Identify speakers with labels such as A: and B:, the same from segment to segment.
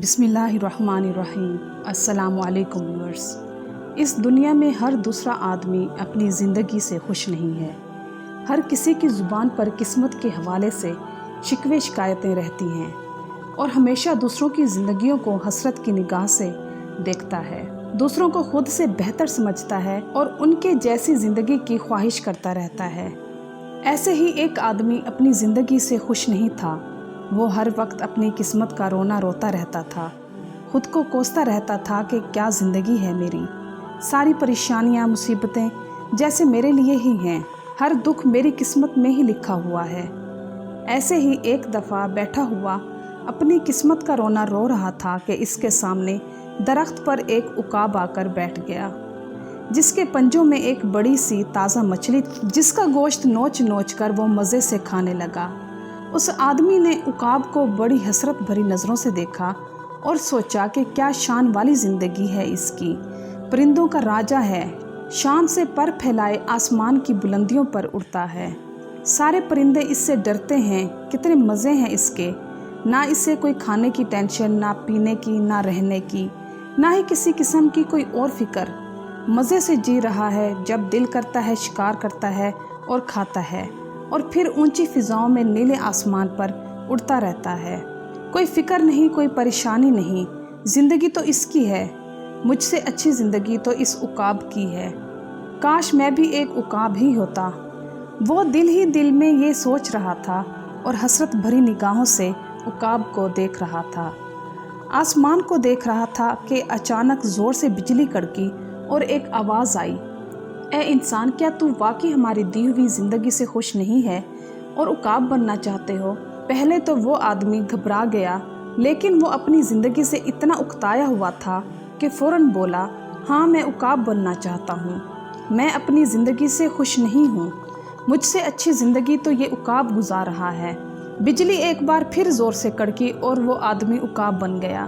A: बिस्मिल्लाहिर्रहमानिर्रहीम। अस्सलामु अलैकुम व्यूअर्स। इस दुनिया में हर दूसरा आदमी अपनी ज़िंदगी से खुश नहीं है। हर किसी की ज़ुबान पर किस्मत के हवाले से शिकवे शिकायतें रहती हैं और हमेशा दूसरों की ज़िंदगियों को हसरत की निगाह से देखता है, दूसरों को खुद से बेहतर समझता है और उनके जैसी ज़िंदगी की ख्वाहिश करता रहता है। ऐसे ही एक आदमी अपनी ज़िंदगी से खुश नहीं था। वो हर वक्त अपनी किस्मत का रोना रोता रहता था, खुद को कोसता रहता था कि क्या ज़िंदगी है मेरी, सारी परेशानियां मुसीबतें जैसे मेरे लिए ही हैं, हर दुख मेरी किस्मत में ही लिखा हुआ है। ऐसे ही एक दफ़ा बैठा हुआ अपनी किस्मत का रोना रो रहा था कि इसके सामने दरख्त पर एक उकाब आकर बैठ गया, जिसके पंजों में एक बड़ी सी ताज़ा मछली थी, जिसका गोश्त नोच नोच कर वो मज़े से खाने लगा। उस आदमी ने उकाब को बड़ी हसरत भरी नज़रों से देखा और सोचा कि क्या शान वाली ज़िंदगी है इसकी, परिंदों का राजा है, शान से पर फैलाए आसमान की बुलंदियों पर उड़ता है, सारे परिंदे इससे डरते हैं, कितने मज़े हैं इसके, ना इसे कोई खाने की टेंशन, ना पीने की, ना रहने की, ना ही किसी किस्म की कोई और फिक्र, मज़े से जी रहा है। जब दिल करता है शिकार करता है और खाता है और फिर ऊंची फिजाओं में नीले आसमान पर उड़ता रहता है। कोई फिक्र नहीं, कोई परेशानी नहीं, ज़िंदगी तो इसकी है, मुझसे अच्छी ज़िंदगी तो इस उकाब की है, काश मैं भी एक उकाब ही होता। वो दिल ही दिल में ये सोच रहा था और हसरत भरी निगाहों से उकाब को देख रहा था, आसमान को देख रहा था कि अचानक ज़ोर से बिजली कड़की और एक आवाज़ आई, ए इंसान, क्या तू वाकई हमारी दी हुई ज़िंदगी से खुश नहीं है और उकाब बनना चाहते हो? पहले तो वो आदमी घबरा गया, लेकिन वो अपनी ज़िंदगी से इतना उकताया हुआ था कि फ़ौरन बोला, हाँ मैं उकाब बनना चाहता हूँ, मैं अपनी ज़िंदगी से खुश नहीं हूँ, मुझसे अच्छी ज़िंदगी तो ये उकाब गुजार रहा है। बिजली एक बार फिर ज़ोर से कड़की और वो आदमी उकाब बन गया।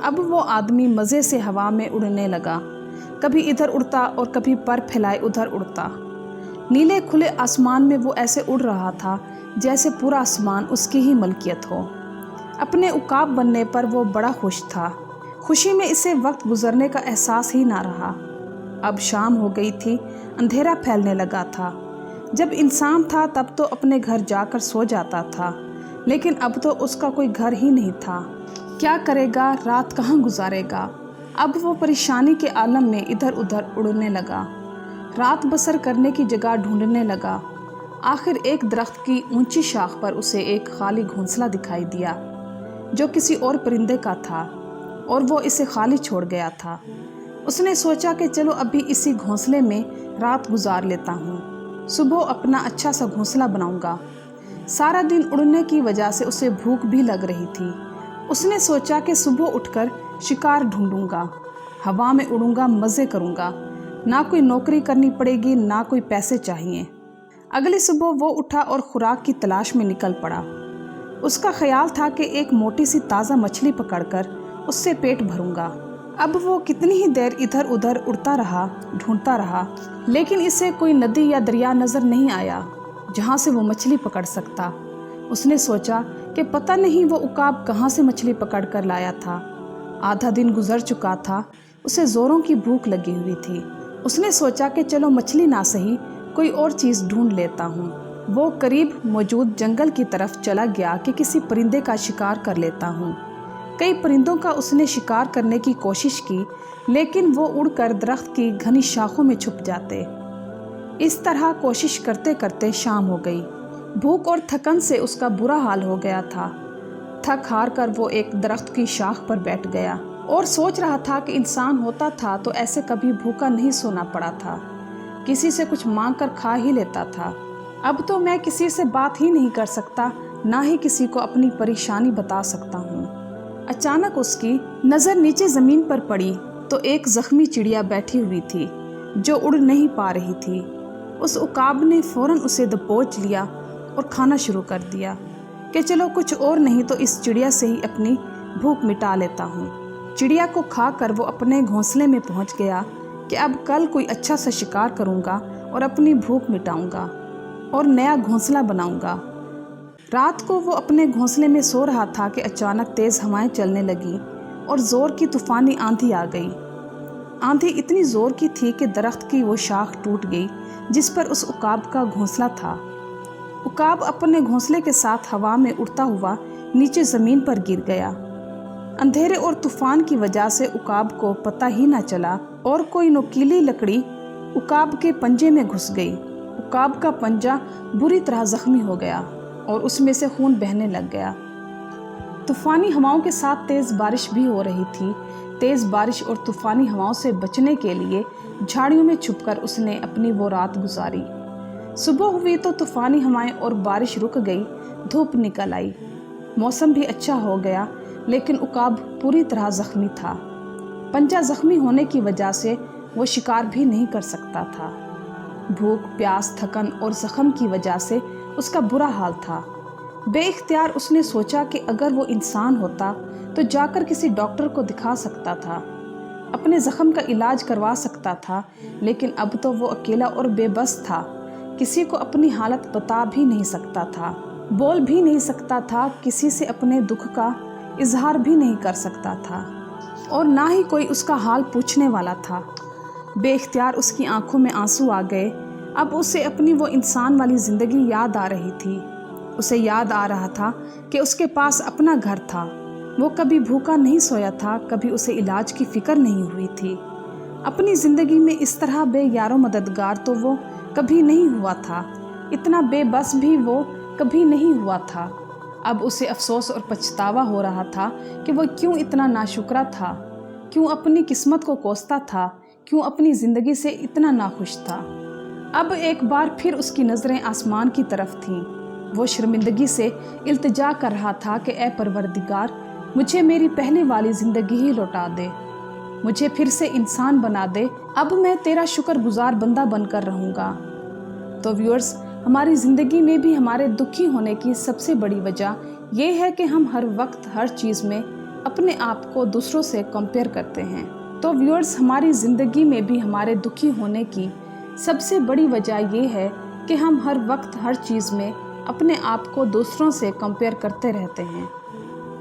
A: अब वो आदमी मज़े से हवा में उड़ने लगा, कभी इधर उड़ता और कभी पर फैलाए उधर उड़ता। नीले खुले आसमान में वो ऐसे उड़ रहा था जैसे पूरा आसमान उसकी ही मलकियत हो। अपने उकाब बनने पर वो बड़ा खुश था, खुशी में इसे वक्त गुजरने का एहसास ही ना रहा। अब शाम हो गई थी, अंधेरा फैलने लगा था। जब इंसान था तब तो अपने घर जाकर सो जाता था, लेकिन अब तो उसका कोई घर ही नहीं था। क्या करेगा, रात कहाँ गुजारेगा? अब वो परेशानी के आलम में इधर उधर उड़ने लगा, रात बसर करने की जगह ढूंढने लगा। आखिर एक दरख्त की ऊंची शाख पर उसे एक खाली घोंसला दिखाई दिया जो किसी और परिंदे का था और वो इसे खाली छोड़ गया था। उसने सोचा कि चलो अभी इसी घोंसले में रात गुजार लेता हूँ, सुबह अपना अच्छा सा घोंसला बनाऊंगा। सारा दिन उड़ने की वजह से उसे भूख भी लग रही थी। उसने सोचा कि सुबह उठकर शिकार ढूंढूंगा, हवा में उड़ूंगा, मज़े करूंगा, ना कोई नौकरी करनी पड़ेगी, ना कोई पैसे चाहिए। अगली सुबह वो उठा और खुराक की तलाश में निकल पड़ा। उसका ख्याल था कि एक मोटी सी ताज़ा मछली पकड़कर उससे पेट भरूंगा। अब वो कितनी ही देर इधर उधर उड़ता रहा, ढूंढता रहा, लेकिन इसे कोई नदी या दरिया नज़र नहीं आया जहाँ से वो मछली पकड़ सकता। उसने सोचा कि पता नहीं वो उकाब कहाँ से मछली पकड़ कर लाया था। आधा दिन गुजर चुका था, उसे ज़ोरों की भूख लगी हुई थी। उसने सोचा कि चलो मछली ना सही, कोई और चीज़ ढूंढ लेता हूँ। वो करीब मौजूद जंगल की तरफ चला गया कि किसी परिंदे का शिकार कर लेता हूँ। कई परिंदों का उसने शिकार करने की कोशिश की, लेकिन वो उड़कर दरख्त की घनी शाखों में छुप जाते। इस तरह कोशिश करते करते शाम हो गई। भूख और थकन से उसका बुरा हाल हो गया था। थक हार कर वो एक दरख्त की शाख पर बैठ गया और सोच रहा था कि इंसान होता था तो ऐसे कभी भूखा नहीं सोना पड़ा था, किसी से कुछ मांग कर खा ही लेता था। अब तो मैं किसी से बात ही नहीं कर सकता, ना ही किसी को अपनी परेशानी बता सकता हूँ। अचानक उसकी नज़र नीचे ज़मीन पर पड़ी तो एक ज़ख्मी चिड़िया बैठी हुई थी जो उड़ नहीं पा रही थी। उस उकाब ने फ़ौरन उसे दबोच लिया और खाना शुरू कर दिया कि चलो कुछ और नहीं तो इस चिड़िया से ही अपनी भूख मिटा लेता हूँ। चिड़िया को खा कर वो अपने घोंसले में पहुँच गया कि अब कल कोई अच्छा सा शिकार करूँगा और अपनी भूख मिटाऊँगा और नया घोंसला बनाऊँगा। रात को वो अपने घोंसले में सो रहा था कि अचानक तेज़ हवाएं चलने लगी और ज़ोर की तूफ़ानी आंधी आ गई। आंधी इतनी ज़ोर की थी कि दरख्त की वो शाख टूट गई जिस पर उस उकाब का घोंसला था। उकाब अपने घोंसले के साथ हवा में उड़ता हुआ नीचे ज़मीन पर गिर गया। अंधेरे और तूफ़ान की वजह से उकाब को पता ही न चला और कोई नुकीली लकड़ी उकाब के पंजे में घुस गई। उकाब का पंजा बुरी तरह ज़ख्मी हो गया और उसमें से खून बहने लग गया। तूफ़ानी हवाओं के साथ तेज़ बारिश भी हो रही थी। तेज़ बारिश और तूफ़ानी हवाओं से बचने के लिए झाड़ियों में छुपकर उसने अपनी वो रात गुजारी। सुबह हुई तो तूफ़ानी हवाएं और बारिश रुक गई, धूप निकल आई, मौसम भी अच्छा हो गया, लेकिन उकाब पूरी तरह ज़ख्मी था। पंजा ज़ख्मी होने की वजह से वो शिकार भी नहीं कर सकता था। भूख, प्यास, थकन और ज़ख्म की वजह से उसका बुरा हाल था। बेइख्तियार उसने सोचा कि अगर वो इंसान होता तो जाकर किसी डॉक्टर को दिखा सकता था, अपने ज़ख्म का इलाज करवा सकता था, लेकिन अब तो वो अकेला और बेबस था। किसी को अपनी हालत बता भी नहीं सकता था, बोल भी नहीं सकता था, किसी से अपने दुख का इजहार भी नहीं कर सकता था और ना ही कोई उसका हाल पूछने वाला था। बेइख्तियार उसकी आंखों में आंसू आ गए। अब उसे अपनी वो इंसान वाली ज़िंदगी याद आ रही थी। उसे याद आ रहा था कि उसके पास अपना घर था, वो कभी भूखा नहीं सोया था, कभी उसे इलाज की फ़िक्र नहीं हुई थी। अपनी ज़िंदगी में इस तरह बेयारो मददगार तो वो कभी नहीं हुआ था, इतना बेबस भी वो कभी नहीं हुआ था। अब उसे अफसोस और पछतावा हो रहा था कि वो क्यों इतना नाशुक्रा था, क्यों अपनी किस्मत को कोसता था, क्यों अपनी ज़िंदगी से इतना नाखुश था। अब एक बार फिर उसकी नज़रें आसमान की तरफ थीं। वो शर्मिंदगी से इल्तिजा कर रहा था कि ए परवरदिगार, मुझे मेरी पहले वाली ज़िंदगी ही लौटा दे, मुझे फिर से इंसान बना दे, अब मैं तेरा शुक्रगुजार बंदा बनकर रहूँगा। तो व्यूअर्स, हमारी ज़िंदगी में भी हमारे दुखी होने की सबसे बड़ी वजह ये है कि हम हर वक्त हर चीज़ में अपने आप को दूसरों से कंपेयर करते हैं। तो व्यूअर्स, हमारी ज़िंदगी में भी हमारे दुखी होने की सबसे बड़ी वजह ये है कि हम हर वक्त हर चीज़ में अपने आप को दूसरों से कंपेयर करते रहते हैं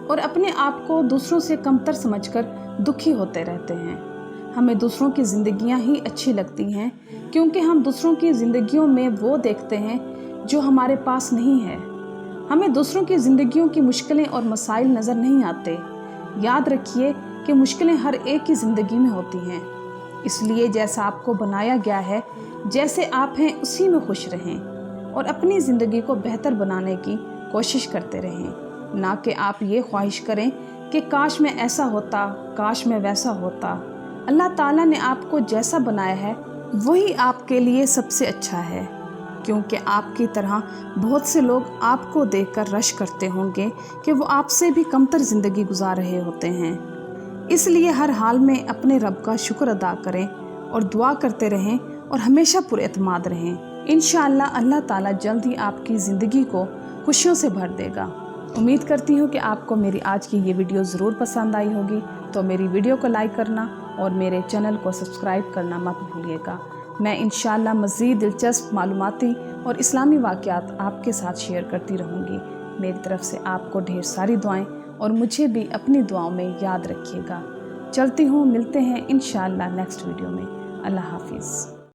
A: और अपने आप को दूसरों से कमतर समझकर दुखी होते रहते हैं। हमें दूसरों की ज़िंदगियां ही अच्छी लगती हैं क्योंकि हम दूसरों की ज़िंदगियों में वो देखते हैं जो हमारे पास नहीं है। हमें दूसरों की ज़िंदगियों की मुश्किलें और मसाइल नज़र नहीं आते। याद रखिए कि मुश्किलें हर एक की ज़िंदगी में होती हैं, इसलिए जैसा आपको बनाया गया है, जैसे आप हैं उसी में खुश रहें और अपनी ज़िंदगी को बेहतर बनाने की कोशिश करते रहें, ना कि आप ये ख्वाहिश करें कि काश मैं ऐसा होता, काश मैं वैसा होता। अल्लाह ताला ने आपको जैसा बनाया है वही आपके लिए सबसे अच्छा है, क्योंकि आपकी तरह बहुत से लोग आपको देखकर रश करते होंगे कि वो आपसे भी कमतर ज़िंदगी गुजार रहे होते हैं। इसलिए हर हाल में अपने रब का शुक्र अदा करें और दुआ करते रहें और हमेशा पुरएतमाद रहें। इंशाअल्लाह अल्लाह ताला जल्द ही आपकी ज़िंदगी को खुशियों से भर देगा। उम्मीद करती हूँ कि आपको मेरी आज की ये वीडियो ज़रूर पसंद आई होगी, तो मेरी वीडियो को लाइक करना और मेरे चैनल को सब्सक्राइब करना मत भूलिएगा। मैं इंशाअल्लाह मज़ीद दिलचस्प मालूमाती और इस्लामी वाक़यात आपके साथ शेयर करती रहूँगी। मेरी तरफ़ से आपको ढेर सारी दुआएं और मुझे भी अपनी दुआओं में याद रखिएगा। चलती हूँ, मिलते हैं इंशाअल्लाह नेक्स्ट वीडियो में। अल्लाह हाफिज़।